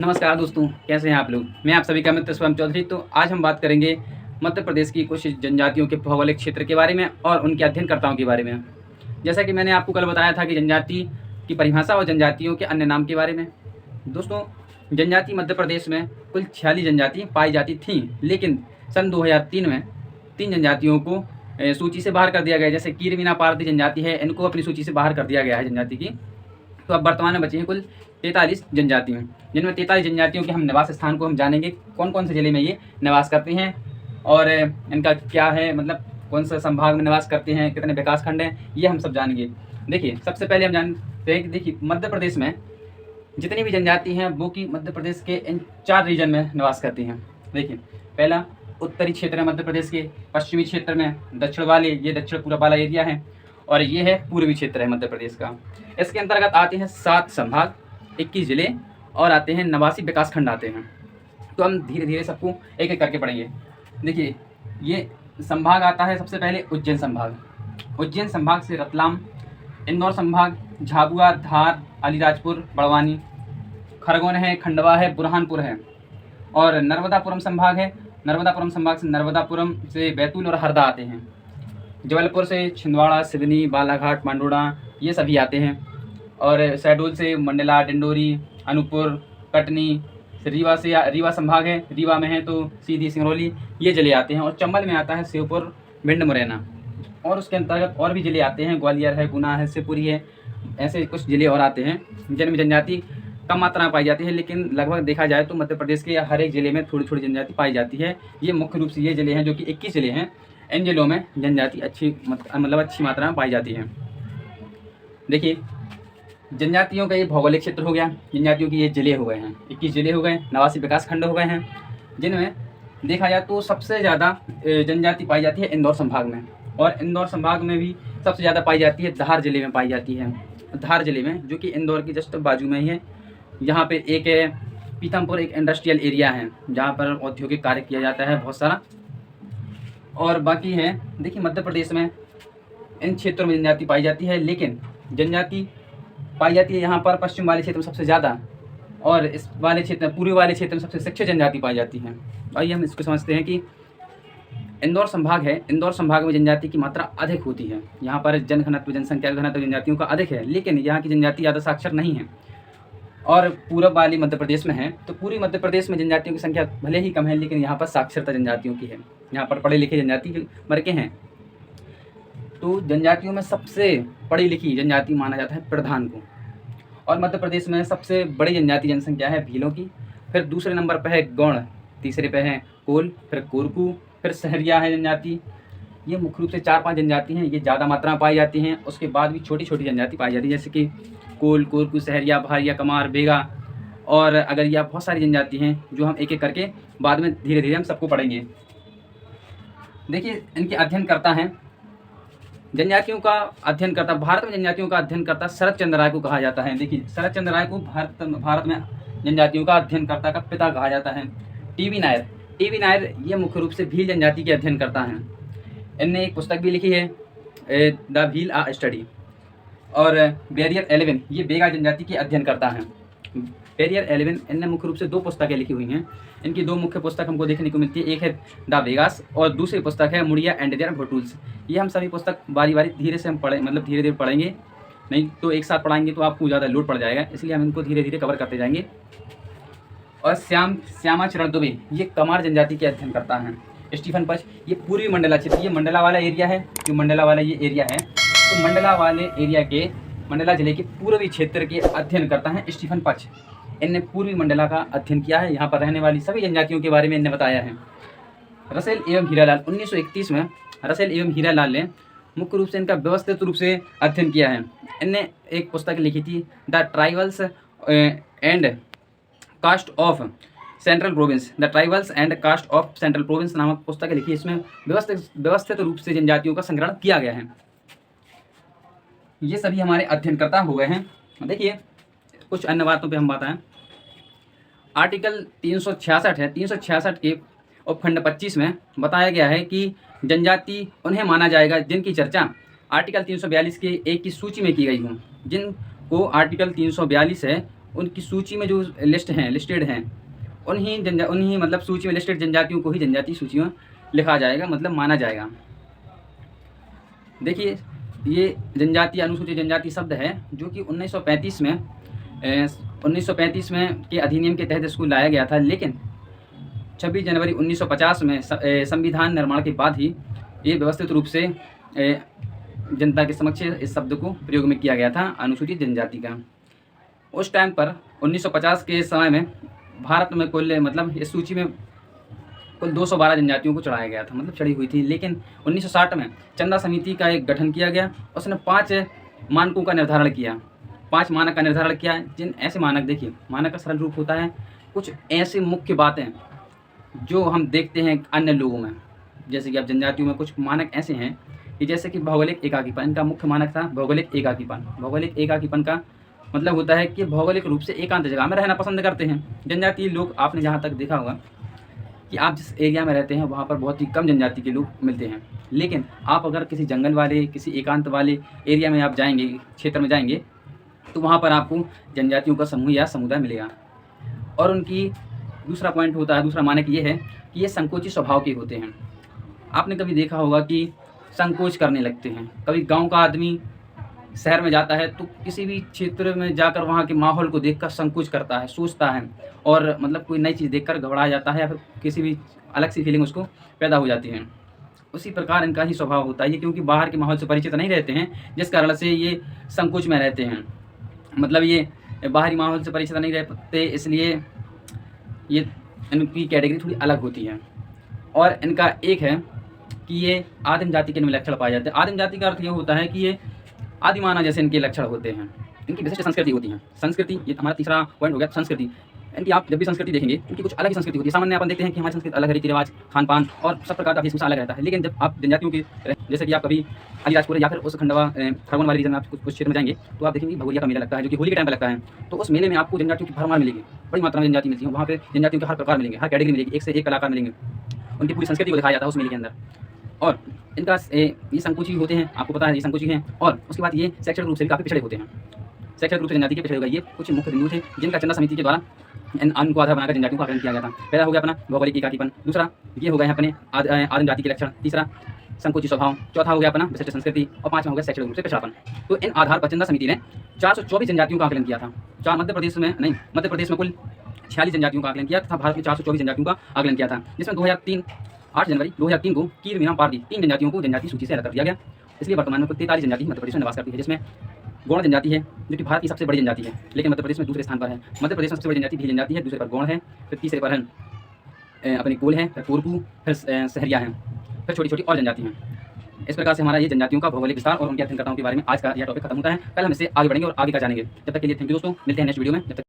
नमस्कार दोस्तों, कैसे हैं आप लोग। मैं आप सभी का मित्र स्वयं चौधरी। तो आज हम बात करेंगे मध्य प्रदेश की कुछ जनजातियों के भौगोलिक क्षेत्र के बारे में और उनके अध्ययनकर्ताओं के बारे में। जैसा कि मैंने आपको कल बताया था कि जनजाति की परिभाषा और जनजातियों के अन्य नाम के बारे में। दोस्तों, जनजाति मध्य प्रदेश में कुल 46 जनजाति पाई जाती थीं, लेकिन सन 2003 में 3 जनजातियों को सूची से बाहर कर दिया गया। जैसे कीर-मीना पारधी जनजाति है, इनको अपनी सूची से बाहर कर दिया गया है जनजाति की। तो अब वर्तमान में बची हैं कुल 43 जनजातियाँ, जिनमें 43 जनजातियों के हम निवास स्थान को हम जानेंगे, कौन कौन से ज़िले में ये निवास करती हैं और इनका क्या है, मतलब कौन सा संभाग में निवास करते हैं, कितने विकास खंड हैं, ये हम सब जानेंगे। देखिए, सबसे पहले हम जानते हैं कि देखिए मध्य प्रदेश में जितनी भी जनजाति हैं वो कि मध्य प्रदेश के इन 4 रीजन में निवास करती हैं। देखिए, पहला उत्तरी क्षेत्र है मध्य प्रदेश के, पश्चिमी क्षेत्र में दक्षिण वाले, ये दक्षिण पूर्व वाला एरिया है, और ये है पूर्वी क्षेत्र है मध्य प्रदेश का। इसके अंतर्गत आते हैं 7 संभाग, 21 जिले और आते हैं 89 विकास खंड आते हैं। तो हम धीरे धीरे सबको एक एक करके पढ़ेंगे। देखिए, ये संभाग आता है सबसे पहले उज्जैन संभाग। उज्जैन संभाग से रतलाम, इंदौर संभाग, झाबुआ, धार, अलीराजपुर, बड़वानी, खरगोन है, खंडवा है, बुरहानपुर है, और नर्मदापुरम संभाग है। नर्मदापुरम संभाग से नर्मदापुरम से बैतूल और हरदा आते हैं। जबलपुर से छिंदवाड़ा, सिवनी, बालाघाट, मांडोड़ा, ये सभी आते हैं। और शहडोल से मंडला, डिंडोरी, अनूपपुर, कटनी, रीवा से रीवा संभाग है, रीवा में है तो सीधी, सिंगरौली, ये जिले आते हैं। और चंबल में आता है श्योपुर, भिंड, मुरैना, और उसके अंतर्गत और भी जिले आते हैं, ग्वालियर है, गुना है, शिवपुरी है, ऐसे कुछ जिले और आते हैं जिनमें जनजाति कम मात्रा में पाई जाती है। लेकिन लगभग देखा जाए तो मध्य प्रदेश के हर एक ज़िले में थोड़ी थोड़ी जनजाति पाई जाती है। ये मुख्य रूप से ये ज़िले हैं जो कि 21 ज़िले हैं। इन जिलों में जनजाति अच्छी मात्रा में पाई जाती है। देखिए, जनजातियों का ये भौगोलिक क्षेत्र हो गया, जनजातियों के ये ज़िले हो गए हैं, 21 ज़िले हो गए, 89 विकास खंड हो गए हैं, जिनमें देखा जाए तो सबसे ज़्यादा जनजाति पाई जाती है इंदौर संभाग में। और इंदौर संभाग में भी सबसे ज़्यादा पाई जाती है धार ज़िले में पाई जाती है। धार ज़िले में, जो कि इंदौर की जस्ट बाजू में ही है। यहाँ पे एक पीथमपुर एक इंडस्ट्रियल एरिया है जहाँ पर औद्योगिक कार्य किया जाता है बहुत सारा। और बाकी है, देखिए मध्य प्रदेश में इन क्षेत्रों में जनजाति पाई जाती है, लेकिन जनजाति पाई जाती है यहाँ पर पश्चिम वाले क्षेत्र में सबसे ज़्यादा, और इस वाले क्षेत्र में, पूर्वी वाले क्षेत्र में सबसे शिक्षित जनजाति पाई जाती है। आइए हम इसको समझते हैं कि इंदौर संभाग है, इंदौर संभाग में जनजाति की मात्रा अधिक होती है। यहाँ पर जनघनत्व, जनसंख्या घनत्व जनजातियों का अधिक है, लेकिन यहाँ की जनजाति ज़्यादा साक्षर नहीं है। और पूरब वाली मध्य प्रदेश में है, तो पूरी मध्य प्रदेश में जनजातियों की संख्या भले ही कम है, लेकिन यहाँ पर साक्षरता जनजातियों की है, यहाँ पर पढ़े लिखे जनजाति भर के हैं। तो जनजातियों में सबसे पढ़ी लिखी जनजाति माना जाता है प्रधान को। और मध्य प्रदेश में सबसे बड़ी जनजाति जनसंख्या है भीलों की, फिर दूसरे नंबर पर है गौड़, तीसरे पे है कोल, फिर कोरकू, फिर सहरिया है जनजाति। ये मुख्य रूप से 4-5 जनजाति हैं, ये ज़्यादा मात्रा में पाई जाती हैं। उसके बाद भी छोटी छोटी जनजाति पाई जाती है, जैसे कि कोल, कोरकू, सहरिया, भारिया, कमार, बेगा और अगरिया, बहुत सारी जनजाति हैं जो हम एक एक करके बाद में धीरे धीरे हम सबको पढ़ेंगे। देखिए, इनके अध्ययनकर्ता हैं, जनजातियों का अध्ययन करता, भारत में जनजातियों का अध्ययन करता शरद चंद्र राय को कहा जाता है। देखिए, शरद चंद्र राय को भारत में जनजातियों का अध्ययनकर्ता का पिता कहा जाता है। टीवी नायर ये मुख्य रूप से भील जनजाति के अध्ययन करता हैं। इनने एक पुस्तक भी लिखी है, द भील आ स्टडी। और बैरियर 11 ये बेगा जनजाति के अध्ययन करता है। बैरियर 11 इनने मुख्य रूप से 2 पुस्तकें लिखी हुई हैं। इनकी 2 मुख्य पुस्तक हमको देखने को मिलती है, एक है द वेगास और दूसरी पुस्तक है मुड़िया एंड देयर घोटूल्स। ये हम सभी पुस्तक बारी बारी धीरे से हम धीरे धीरे पढ़ेंगे, नहीं तो एक साथ पढ़ाएंगे तो आपको ज़्यादा लोड पड़ जाएगा, इसलिए हम इनको धीरे धीरे कवर करते जाएंगे। और श्यामाचरण दुबे ये कमार जनजाति के अध्ययन करता है। स्टीफन पच ये पूर्वी मंडला क्षेत्र, ये मंडला वाला एरिया है, जो मंडला वाला ये एरिया है, तो मंडला वाले एरिया के, मंडला जिले के पूर्वी क्षेत्र के अध्ययन करता है स्टीफन पच। इनने पूर्वी मंडला का अध्ययन किया है, यहाँ पर रहने वाली सभी जनजातियों के बारे में इन्हें बताया है। रसेल एवं हीरालाल 1931 में रसेल एवं हीरालाल ने मुख्य रूप से इनका व्यवस्थित रूप से अध्ययन किया है। इनने एक पुस्तक लिखी थी, the tribals and caste of central province, the tribals and caste of central province नामक पुस्तक लिखी। इसमें व्यवस्थित रूप से जनजातियों का संग्रहण किया गया है। ये सभी हमारे अध्ययनकर्ता हो गए हैं। देखिए, कुछ अन्य बातों पे हम बताएं। आर्टिकल 366 है, 366 के उपखंड 25 में बताया गया है कि जनजाति उन्हें माना जाएगा जिनकी चर्चा आर्टिकल 342 के 1 की सूची में की गई हो। जिनको आर्टिकल 342 है उनकी सूची में जो लिस्टेड हैं उन्हीं मतलब सूची में लिस्टेड जनजातियों को ही जनजातीय सूची में लिखा जाएगा, मतलब माना जाएगा। देखिए, ये जनजातीय अनुसूचित जनजाति शब्द है जो कि 1935 में के अधिनियम के तहत इसको लाया गया था, लेकिन 26 जनवरी 1950 में संविधान निर्माण के बाद ही ये व्यवस्थित रूप से जनता के समक्ष इस शब्द को प्रयोग में किया गया था, अनुसूचित जनजाति का। उस टाइम पर 1950 के समय में भारत में कुल मतलब इस सूची में कुल 212 जनजातियों को चढ़ाया गया था, मतलब चढ़ी हुई थी। लेकिन 1960 में चंदा समिति का एक गठन किया गया, उसने 5 मानकों का निर्धारण किया, 5 मानक का निर्धारण किया। जिन ऐसे मानक, देखिए मानक का सरल रूप होता है कुछ ऐसी मुख्य बातें जो हम देखते हैं अन्य लोगों में, जैसे कि अब जनजातियों में कुछ मानक ऐसे हैं कि जैसे कि भौगोलिक एकाकीपन, इनका मुख्य मानक था भौगोलिक एकाकीपन। भौगोलिक एकाकीपन का मतलब होता है कि भौगोलिक रूप से एकांत जगह में रहना पसंद करते हैं जनजातीय लोग। आपने जहाँ तक देखा होगा कि आप जिस एरिया में रहते हैं वहाँ पर बहुत ही कम जनजाति के लोग मिलते हैं, लेकिन आप अगर किसी जंगल वाले, किसी एकांत वाले एरिया में आप जाएंगे, क्षेत्र में जाएंगे, तो वहाँ पर आपको जनजातियों का समूह या समुदाय मिलेगा। और उनकी दूसरा पॉइंट होता है, दूसरा मानक ये है कि ये संकोची स्वभाव के होते हैं। आपने कभी देखा होगा कि संकोच करने लगते हैं। कभी गांव का आदमी शहर में जाता है तो किसी भी क्षेत्र में जाकर वहाँ के माहौल को देखकर संकोच करता है, सोचता है, और मतलब कोई नई चीज़ देखकर घबरा जाता है या फिर किसी भी अलग सी फीलिंग उसको पैदा हो जाती है। उसी प्रकार इनका ही स्वभाव होता है, क्योंकि बाहर के माहौल से परिचित नहीं रहते हैं, जिस कारण से ये संकोच में रहते हैं। मतलब ये बाहरी माहौल से परिचित नहीं रहते, इसलिए ये इनकी कैटेगरी थोड़ी अलग होती है। और इनका एक है कि ये आदिम जाति के इनमें लक्षण पाए जाते हैं। आदिम जाति का अर्थ ये होता है कि ये आदिमानव जैसे इनके लक्षण होते हैं। इनकी विशिष्ट संस्कृति होती है। संस्कृति, ये हमारा तीसरा पॉइंट हो गया, संस्कृति। इनकी आप जब भी संस्कृति देखेंगे इनकी कुछ अलग ही संस्कृति होती है। सामान्य अपन देखते हैं कि हमारी संस्कृति अलग है, रीति रिवाज, खान पान और सब प्रकार का वेशभूषा अलग रहता है, लेकिन जब आप जनजातियों की, जैसे कि आप कभी अलीराजपुर या फिर उस खरगोन वाले रीजन में आप कुछ क्षेत्र में जाएंगे तो आप देखेंगे भगोरिया का मेला लगता है, जो कि होली के टाइम पर लगता है। तो उस मेले में आपको जनजातियों की भरमार मिलेगी, बड़ी मात्रा में जनजाति मिलती है। वहाँ पे जनजातियों के हर प्रकार मिलेंगे, हर कैटेगरी मिलेगी, एक से एक कलाकार मिलेंगे। उनकी पूरी संस्कृति को दिखाया जाता है उस मेले के अंदर। और इनका ये संकोची होते हैं, आपको पता है ये संकोची हैं। और उसके बाद ये शैक्षणिक रूप से भी काफ़ी पिछड़े होते हैं। शैक्षणिक रूप से जनजाति के पिछड़े हो गए। ये कुछ मुख्य बिंदु थे जिनका चंदा समिति के द्वारा को आधार बनाकर जनजातियों का आकलन किया गया था। पहला हो गया अपना भौगोलिक एकाकीपन, दूसरा ये हो गया अपने आदिम जाति के लक्षण, तीसरा संकोची स्वभाव, चौथा हो गया अपना विशिष्ट संस्कृति, और पांचवा हो गया शैक्षणिक रूप से पिछड़ापन। तो इन आधार पर चंदा समिति ने 424 जनजातियों का आकलन किया था। मध्य प्रदेश में कुल 46 जनजातियों का आकलन किया तथा भारत में 424 जनजातियों का आकलन किया था, जिसमें 8 जनवरी 2003 को कीर, मीराम, पारदी 3 जनजातियों को जनजाति सूची से अलग कर दिया गया। इसलिए वर्तमान में कुल 43 जनजाति मध्य प्रदेश में निवास करती है, जिसमें गौड़ जनजाति है जो कि भारत की सबसे बड़ी जनजाति है, लेकिन मध्य प्रदेश में दूसरे स्थान पर है। मध्य प्रदेश में सबसे बड़ी जनजाति भील जनजाति है, दूसरे पर गौड़ है, फिर तीसरे पर है अपनी कोल है, फिर कोरकू, फिर सहरिया है, फिर छोटी छोटी और जनजाति हैं। इस प्रकार से हमारा ये जनजातियों का भौगोलिक विस्तार और उनके अध्ययनकर्ताओं के बारे में आज का यह टॉपिक खत्म होता है। कल हम इससे आगे बढ़ेंगे और आगे का जानेंगे। जब तक के लिए थैंक यू दोस्तों, मिलते हैं नेक्स्ट वीडियो में। जब तक